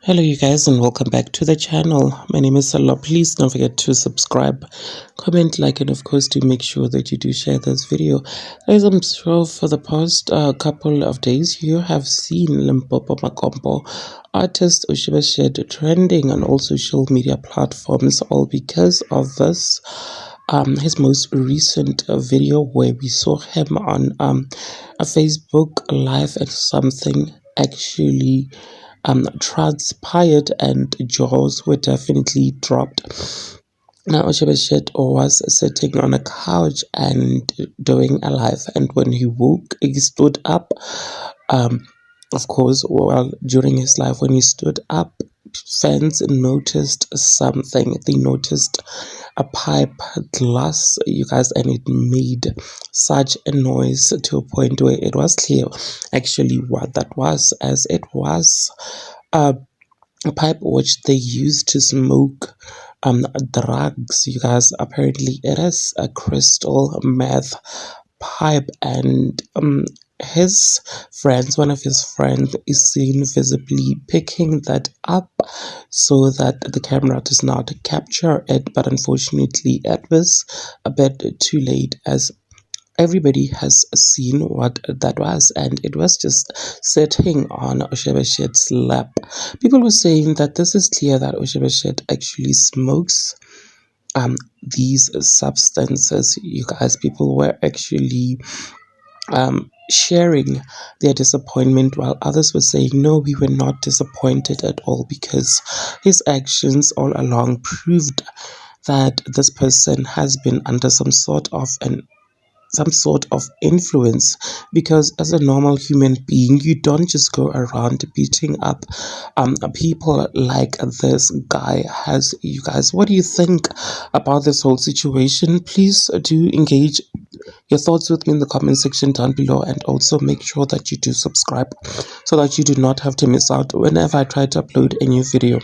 Hello you guys and welcome back to the channel. My name is Salah. Please don't forget to subscribe, comment, like, and of course do make sure that you do share this video. Guys, I'm sure for the past couple of days you have seen Limpopo Makompo artist Ushibashed trending on all social media platforms, all because of this his most recent video where we saw him on a Facebook live and something actually transpired and jaws were definitely dropped. Now Shebeshet was sitting on a couch and doing a live, and when he woke, he stood up. Um, of course, well, during his life, when he stood up, fans noticed something. They noticed a pipe glass, you guys, and it made such a noise to a point where it was clear actually what that was, as it was a pipe which they use to smoke drugs, you guys. Apparently it is a crystal meth pipe, and his friends one of his friends is seen visibly picking that up so that the camera does not capture it, but unfortunately it was a bit too late, as everybody has seen what that was, and it was just sitting on Oshebeshit's lap. People were saying that this is clear that Oshebeshit actually smokes these substances, you guys. People were actually sharing their disappointment, while others were saying no, we were not disappointed at all, because his actions all along proved that this person has been under some sort of influence, because as a normal human being you don't just go around beating up people like this guy has, you guys. What do you think about this whole situation? Please do engage your thoughts with me in the comment section down below, and also make sure that you do subscribe so that you do not have to miss out whenever I try to upload a new video.